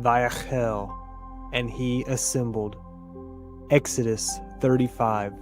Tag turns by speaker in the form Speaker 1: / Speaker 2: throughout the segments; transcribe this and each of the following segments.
Speaker 1: Vayach'el, and he assembled. Exodus 35.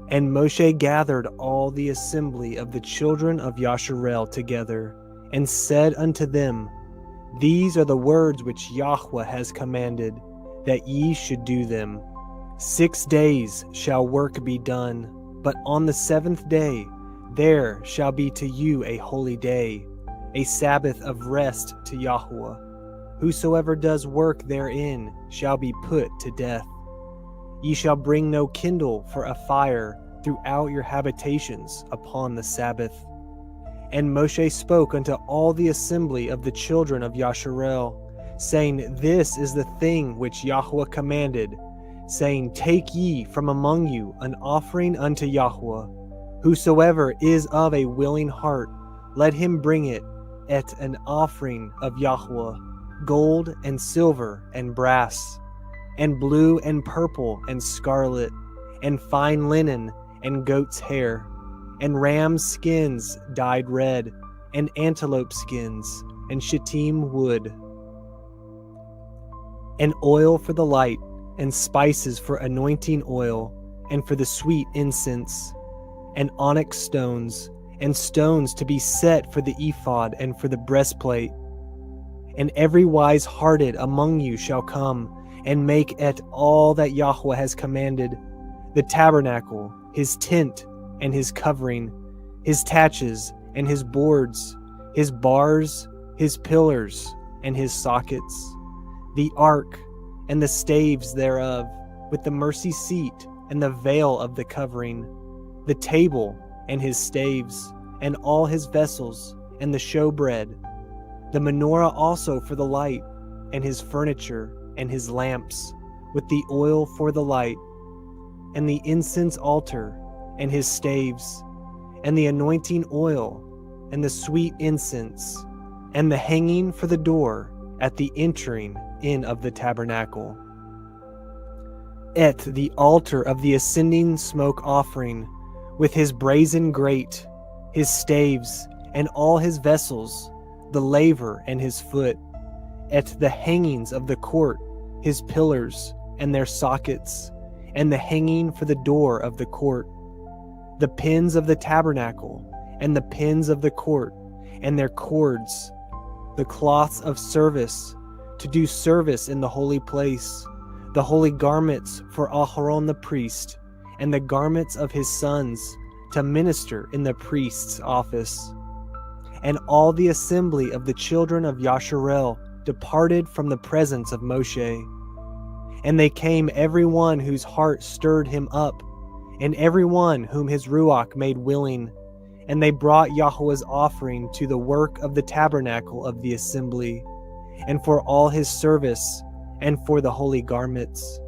Speaker 1: And Moshe gathered all the assembly of the children of Yashar'el together, and said unto them, These are the words which Yahuah has commanded, that ye should do them. 6 days shall work be done, but on the 7th day there shall be to you a holy day, a sabbath of rest to Yahuah. Whosoever does work therein shall be put to death. Ye shall bring no kindle for a fire throughout your habitations upon the Sabbath. And Moshe spoke unto all the assembly of the children of Yashar'el, saying, This is the thing which Yahuah commanded, saying, Take ye from among you an offering unto Yahuah. Whosoever is of a willing heart, let him bring it at an offering of Yahuah, gold and silver and brass, and blue and purple and scarlet, and fine linen and goat's hair, and ram's skins dyed red, and antelope skins, and shittim wood, and oil for the light, and spices for anointing oil, and for the sweet incense, and onyx stones, and stones to be set for the ephod and for the breastplate. And every wise-hearted among you shall come, and make at all that Yahuah has commanded, the tabernacle, his tent, and his covering, his taches, and his boards, his bars, his pillars, and his sockets, the ark, and the staves thereof, with the mercy seat, and the veil of the covering, the table, and his staves, and all his vessels, and the showbread, the menorah also for the light, and his furniture, and his lamps, with the oil for the light, and the incense altar, and his staves, and the anointing oil, and the sweet incense, and the hanging for the door at the entering in of the tabernacle. At the altar of the ascending smoke offering, with his brazen grate, his staves, and all his vessels, the laver and his foot, at the hangings of the court, his pillars and their sockets, and the hanging for the door of the court, the pins of the tabernacle, and the pins of the court, and their cords, the cloths of service, to do service in the holy place, the holy garments for Aharon the priest, and the garments of his sons, to minister in the priest's office. And all the assembly of the children of Yashar'el departed from the presence of Moshe. And they came every one whose heart stirred him up, and every one whom his Ruach made willing. And they brought Yahuah's offering to the work of the tabernacle of the assembly, and for all his service, and for the holy garments.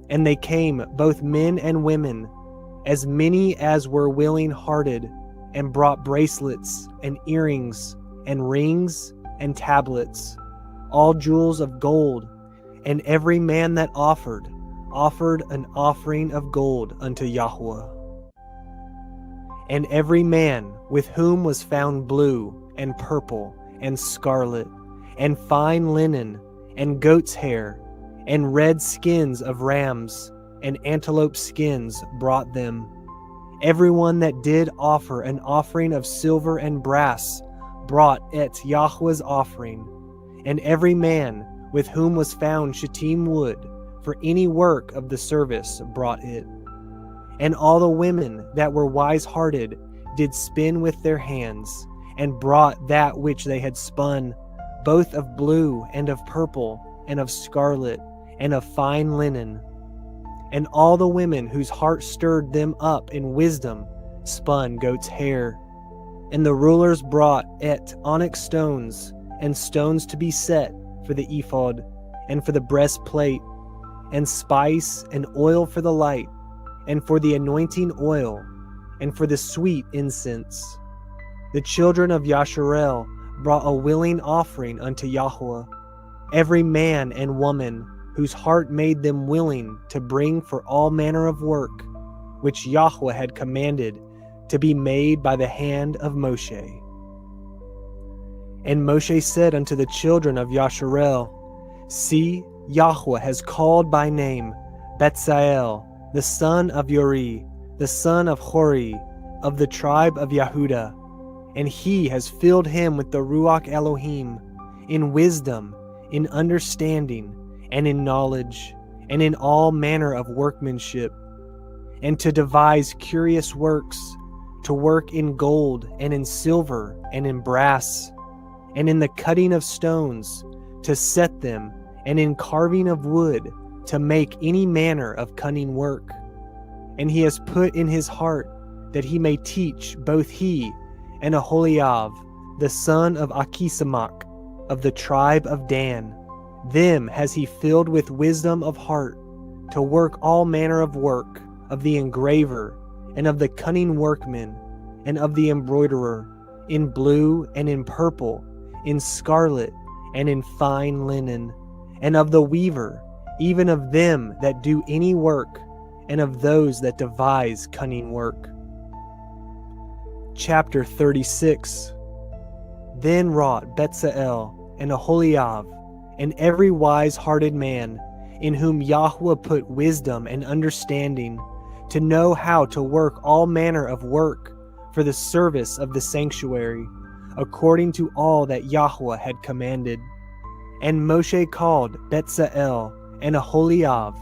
Speaker 1: And they came, both men and women, as many as were willing-hearted, and brought bracelets, and earrings, and rings, and tablets, all jewels of gold. And every man that offered an offering of gold unto Yahuah. And every man with whom was found blue, and purple, and scarlet, and fine linen, and goat's hair, and red skins of rams, and antelope skins brought them. Everyone that did offer an offering of silver and brass brought at Yahuah's offering, and every man with whom was found shittim wood for any work of the service brought it. And all the women that were wise-hearted did spin with their hands, and brought that which they had spun, both of blue and of purple, and of scarlet, and of fine linen. And all the women whose heart stirred them up in wisdom spun goat's hair. And the rulers brought at onyx stones, and stones to be set for the ephod, and for the breastplate, and spice and oil for the light, and for the anointing oil, and for the sweet incense. The children of Yashar'el brought a willing offering unto Yahuah, every man and woman whose heart made them willing to bring for all manner of work, which Yahuah had commanded to be made by the hand of Moshe. And Moshe said unto the children of Yashar'el, See, Yahuah has called by name Betzal'el, the son of Uri, the son of Hori, of the tribe of Yehudah, and he has filled him with the Ruach Elohim, in wisdom, in understanding, and in knowledge, and in all manner of workmanship, and to devise curious works, to work in gold, and in silver, and in brass, and in the cutting of stones, to set them, and in carving of wood, to make any manner of cunning work. And he has put in his heart that he may teach both he and Oholi'av, the son of Achisamach, of the tribe of Dan. Them has he filled with wisdom of heart, to work all manner of work, of the engraver, and of the cunning workman, and of the embroiderer, in blue and in purple, in scarlet and in fine linen, and of the weaver, even of them that do any work, and of those that devise cunning work. Chapter 36. Then wrought Betzal'el and Oholi'av, and every wise-hearted man, in whom Yahuah put wisdom and understanding, to know how to work all manner of work for the service of the sanctuary, according to all that Yahuah had commanded. And Moshe called Betzal'el and Oholi'av,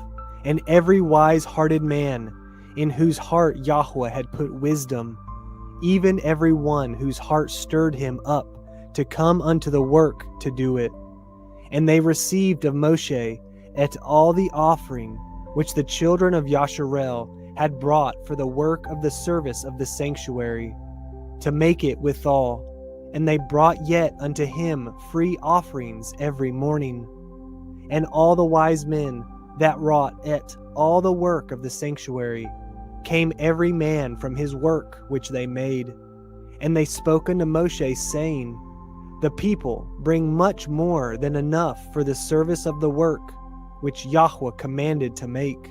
Speaker 1: and every wise-hearted man, in whose heart Yahuah had put wisdom, even every one whose heart stirred him up to come unto the work to do it. And they received of Moshe at all the offering which the children of Yashar'el had brought for the work of the service of the sanctuary, to make it withal. And they brought yet unto him free offerings every morning. And all the wise men that wrought at all the work of the sanctuary came every man from his work which they made. And they spoke unto Moshe, saying, The people bring much more than enough for the service of the work which Yahuah commanded to make.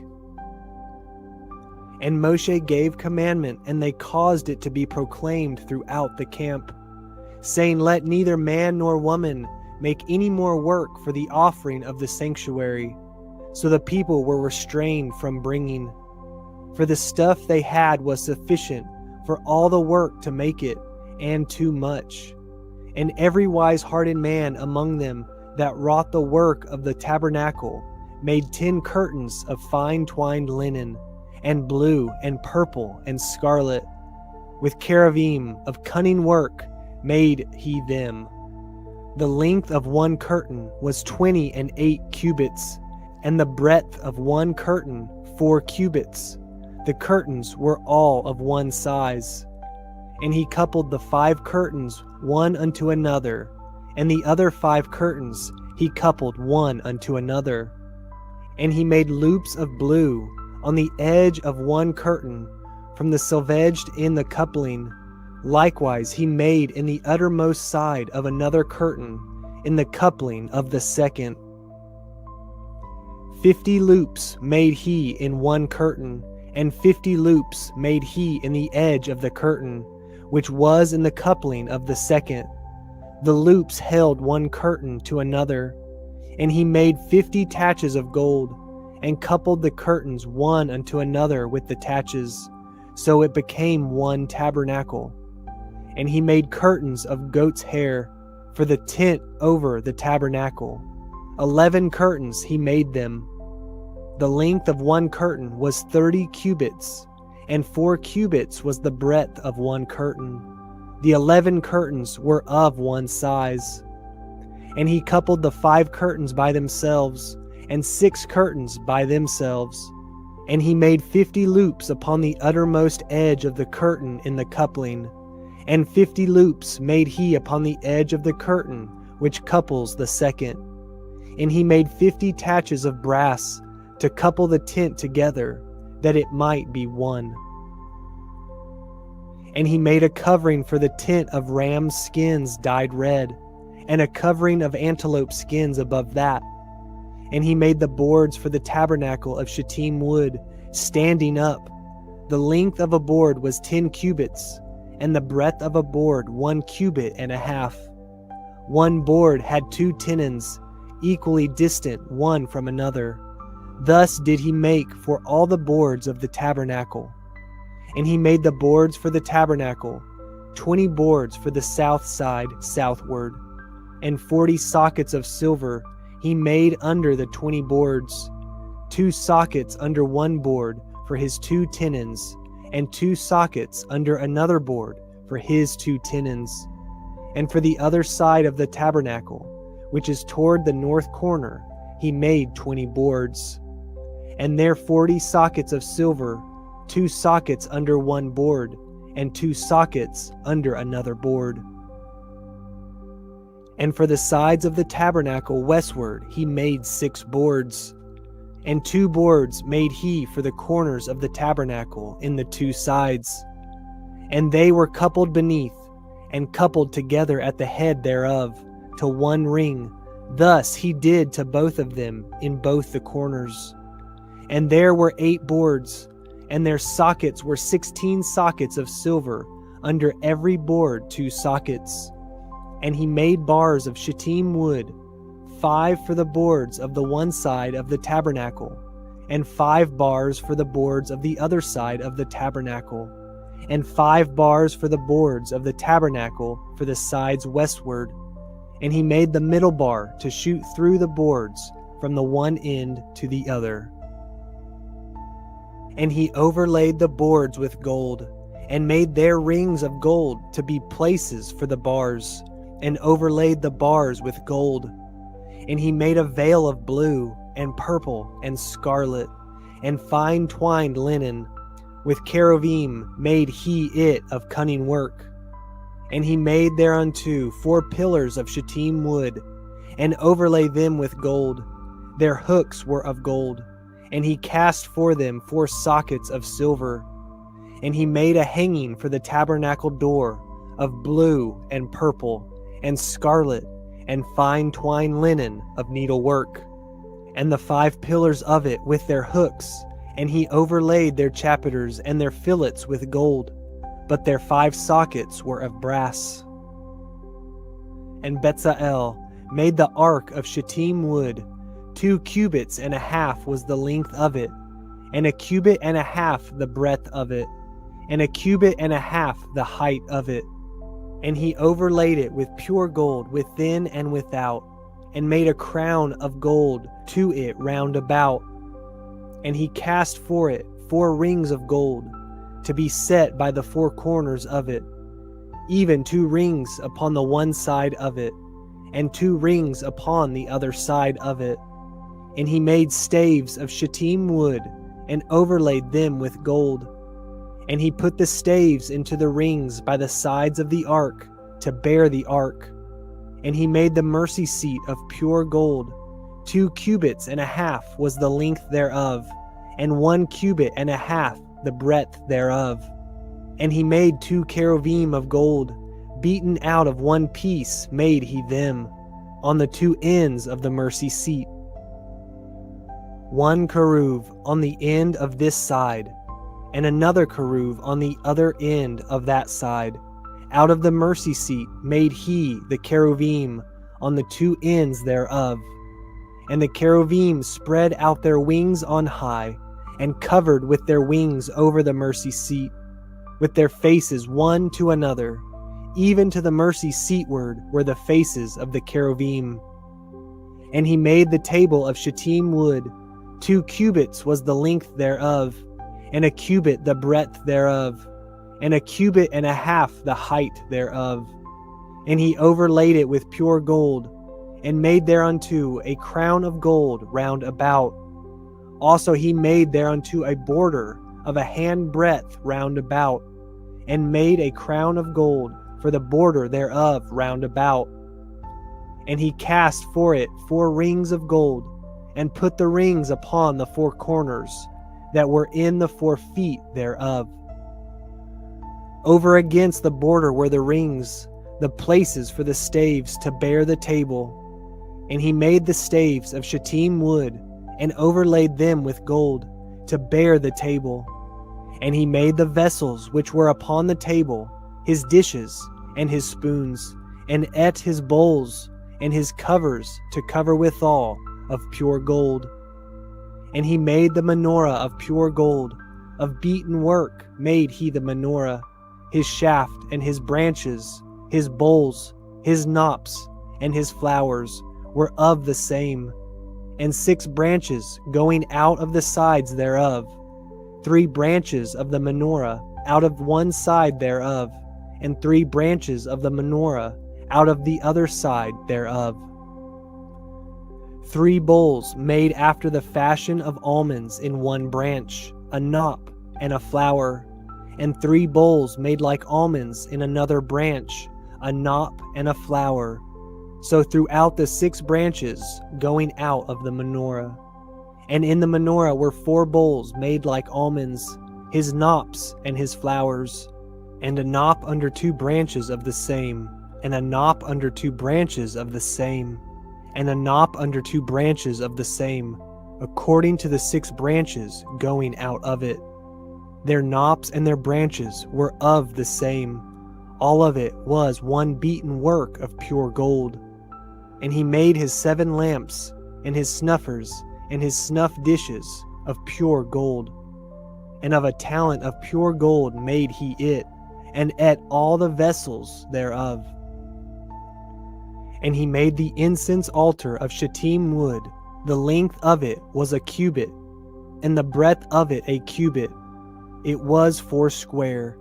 Speaker 1: And Moshe gave commandment, and they caused it to be proclaimed throughout the camp, saying, Let neither man nor woman make any more work for the offering of the sanctuary. So the people were restrained from bringing. For the stuff they had was sufficient for all the work to make it, and too much. And every wise-hearted man among them that wrought the work of the tabernacle made 10 curtains of fine twined linen, and blue and purple and scarlet. With cherubim of cunning work made he them. The length of one curtain was 28 cubits, and the breadth of one curtain 4 cubits. The curtains were all of one size. And he coupled the 5 curtains one unto another, and the other 5 curtains he coupled one unto another. And he made loops of blue on the edge of one curtain, from the selvaged in the coupling. Likewise he made in the uttermost side of another curtain, in the coupling of the second. 50 loops made he in one curtain, and 50 loops made he in the edge of the curtain, which was in the coupling of the second. The loops held one curtain to another. And he made 50 taches of gold, and coupled the curtains one unto another with the taches, so it became one tabernacle. And he made curtains of goat's hair for the tent over the tabernacle. 11 curtains he made them. The length of one curtain was 30 cubits, and 4 cubits was the breadth of one curtain. The 11 curtains were of one size. And he coupled the 5 curtains by themselves, and 6 curtains by themselves. And he made 50 loops upon the uttermost edge of the curtain in the coupling, and 50 loops made he upon the edge of the curtain which couples the second. And he made 50 taches of brass to couple the tent together, that it might be one. And he made a covering for the tent of ram's skins dyed red, and a covering of antelope skins above that. And he made the boards for the tabernacle of shittim wood, standing up. The length of a board was 10 cubits, and the breadth of a board 1 cubit and a half. One board had 2 tenons, equally distant one from another. Thus did he make for all the boards of the tabernacle. And he made the boards for the tabernacle, 20 boards for the south side southward, and 40 sockets of silver he made under the 20 boards, 2 sockets under one board for his 2 tenons, and 2 sockets under another board for his 2 tenons. And for the other side of the tabernacle, which is toward the north corner, he made 20 boards. And there 40 sockets of silver, 2 sockets under one board, and 2 sockets under another board. And for the sides of the tabernacle westward he made 6 boards. And 2 boards made he for the corners of the tabernacle in the 2 sides. And they were coupled beneath, and coupled together at the head thereof, to one ring. Thus he did to both of them in both the corners. And there were 8 boards, and their sockets were 16 sockets of silver, under every board 2 sockets. And he made bars of shittim wood, 5 for the boards of the one side of the tabernacle, and 5 bars for the boards of the other side of the tabernacle, and 5 bars for the boards of the tabernacle for the sides westward. And he made the middle bar to shoot through the boards from the one end to the other. And he overlaid the boards with gold, and made their rings of gold to be places for the bars, and overlaid the bars with gold. And he made a veil of blue, and purple, and scarlet, and fine twined linen. With cherubim made he it of cunning work. And he made thereunto 4 pillars of shittim wood, and overlaid them with gold. Their hooks were of gold. And he cast for them 4 sockets of silver. And he made a hanging for the tabernacle door of blue and purple and scarlet and fine twined linen of needlework, and the 5 pillars of it with their hooks. And he overlaid their chapiters and their fillets with gold, but their 5 sockets were of brass. And Betzal'el made the ark of shittim wood. 2 cubits and a half was the length of it, and a cubit and a half the breadth of it, and a cubit and a half the height of it. And he overlaid it with pure gold within and without, and made a crown of gold to it round about. And he cast for it 4 rings of gold, to be set by the 4 corners of it, even 2 rings upon the one side of it, and 2 rings upon the other side of it. And he made staves of shittim wood, and overlaid them with gold. And he put the staves into the rings by the sides of the ark, to bear the ark. And he made the mercy seat of pure gold. 2 cubits and a half was the length thereof, and 1 cubit and a half the breadth thereof. And he made 2 cherubim of gold, beaten out of one piece made he them, on the 2 ends of the mercy seat. 1 cherub on the end of this side, and another cherub on the other end of that side. Out of the mercy seat made he the cherubim on the 2 ends thereof. And the cherubim spread out their wings on high, and covered with their wings over the mercy seat, with their faces one to another. Even to the mercy seatward were the faces of the cherubim. And he made the table of shittim wood. 2 cubits was the length thereof, and a cubit the breadth thereof, and a cubit and a half the height thereof. And he overlaid it with pure gold, and made thereunto a crown of gold round about. Also he made thereunto a border of a handbreadth round about, and made a crown of gold for the border thereof round about. And he cast for it 4 rings of gold, and put the rings upon the 4 corners that were in the 4 feet thereof. Over against the border were the rings, the places for the staves to bear the table. And he made the staves of shittim wood, and overlaid them with gold, to bear the table. And he made the vessels which were upon the table, his dishes, and his spoons, and ate his bowls, and his covers to cover withal of pure gold. And he made the menorah of pure gold, of beaten work made he the menorah, his shaft and his branches, his bowls, his knops, and his flowers were of the same, and 6 branches going out of the sides thereof, 3 branches of the menorah out of one side thereof, and 3 branches of the menorah out of the other side thereof. 3 bowls made after the fashion of almonds in one branch, a knop and a flower, and 3 bowls made like almonds in another branch, a knop and a flower. So throughout the 6 branches going out of the menorah. And in the menorah were 4 bowls made like almonds, his knops and his flowers, and a knop under 2 branches of the same, and a knop under 2 branches of the same, and a knop under 2 branches of the same, according to the 6 branches going out of it. Their knops and their branches were of the same. All of it was one beaten work of pure gold. And he made his 7 lamps, and his snuffers, and his snuff dishes of pure gold. And of a talent of pure gold made he it, and ate all the vessels thereof. And he made the incense altar of shittim wood. The length of it was a cubit, and the breadth of it a cubit. It was 4 square,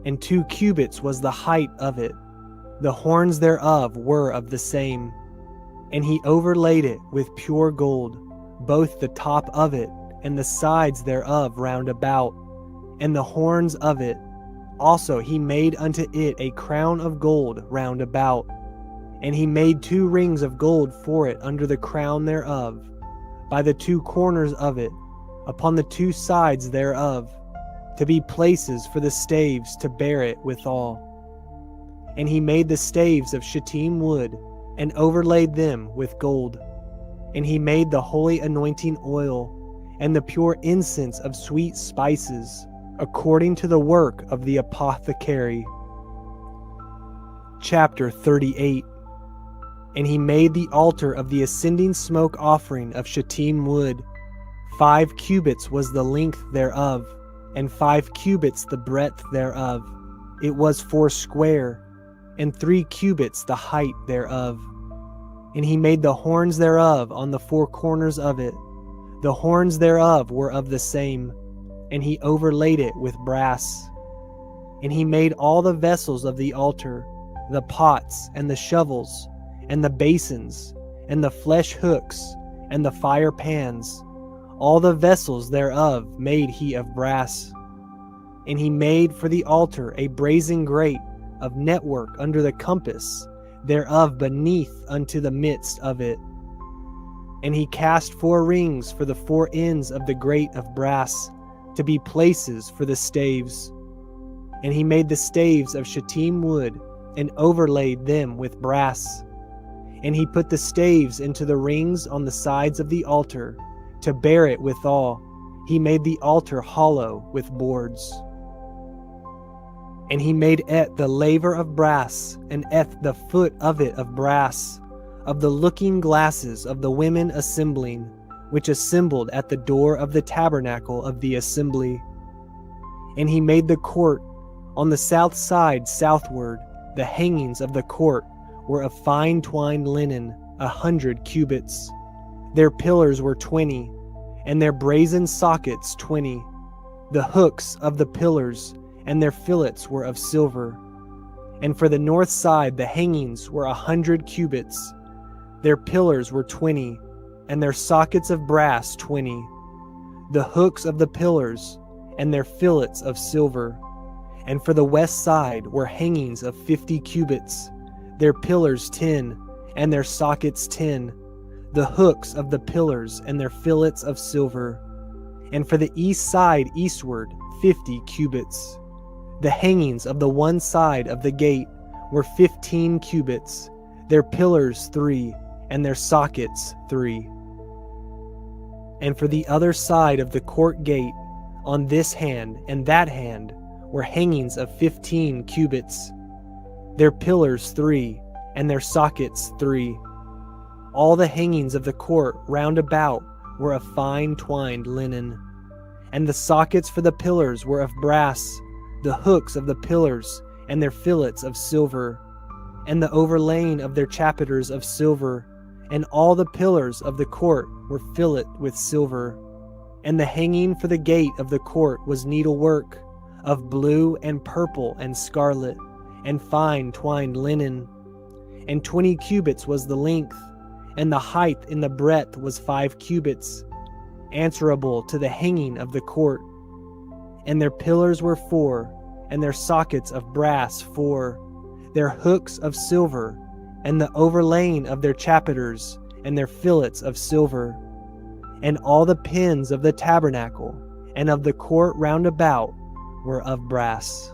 Speaker 1: and 2 cubits was the height of it. The horns thereof were of the same. And he overlaid it with pure gold, both the top of it and the sides thereof round about, and the horns of it. Also he made unto it a crown of gold round about. And he made 2 rings of gold for it under the crown thereof, by the 2 corners of it, upon the 2 sides thereof, to be places for the staves to bear it withal. And he made the staves of shittim wood, and overlaid them with gold. And he made the holy anointing oil, and the pure incense of sweet spices, according to the work of the apothecary. Chapter 38. And he made the altar of the ascending smoke offering of shittim wood. 5 cubits was the length thereof, and 5 cubits the breadth thereof. It was 4 square, and 3 cubits the height thereof. And he made the horns thereof on the 4 corners of it. The horns thereof were of the same, and he overlaid it with brass. And he made all the vessels of the altar, the pots and the shovels, and the basins, and the flesh hooks, and the fire pans. All the vessels thereof made he of brass. And he made for the altar a brazen grate of network under the compass thereof beneath unto the midst of it. And he cast 4 rings for the 4 ends of the grate of brass, to be places for the staves. And he made the staves of shittim wood, and overlaid them with brass. And he put the staves into the rings on the sides of the altar, to bear it withal. He made the altar hollow with boards. And he made it the laver of brass, and eth the foot of it of brass, of the looking glasses of the women assembling, which assembled at the door of the tabernacle of the assembly. And he made the court on the south side southward. The hangings of the court were of fine twined linen, 100 cubits. Their pillars were 20, and their brazen sockets 20. The hooks of the pillars and their fillets were of silver. And for the north side the hangings were 100 cubits. Their pillars were 20, and their sockets of brass 20. The hooks of the pillars and their fillets of silver. And for the west side were hangings of 50 cubits. Their pillars 10, and their sockets 10. The hooks of the pillars and their fillets of silver. And for the east side eastward 50 cubits. The hangings of the one side of the gate were 15 cubits, their pillars 3, and their sockets 3. And for the other side of the court gate, on this hand and that hand, were hangings of 15 cubits, their pillars 3, and their sockets 3. All the hangings of the court round about were of fine twined linen. And the sockets for the pillars were of brass, the hooks of the pillars and their fillets of silver, and the overlaying of their chapiters of silver, and all the pillars of the court were fillet with silver. And the hanging for the gate of the court was needlework, of blue and purple and scarlet, and fine twined linen. And 20 cubits was the length, and the height in the breadth was 5 cubits, answerable to the hanging of the court. And their pillars were 4, and their sockets of brass 4, their hooks of silver, and the overlaying of their chapiters, and their fillets of silver. And all the pins of the tabernacle, and of the court round about, were of brass.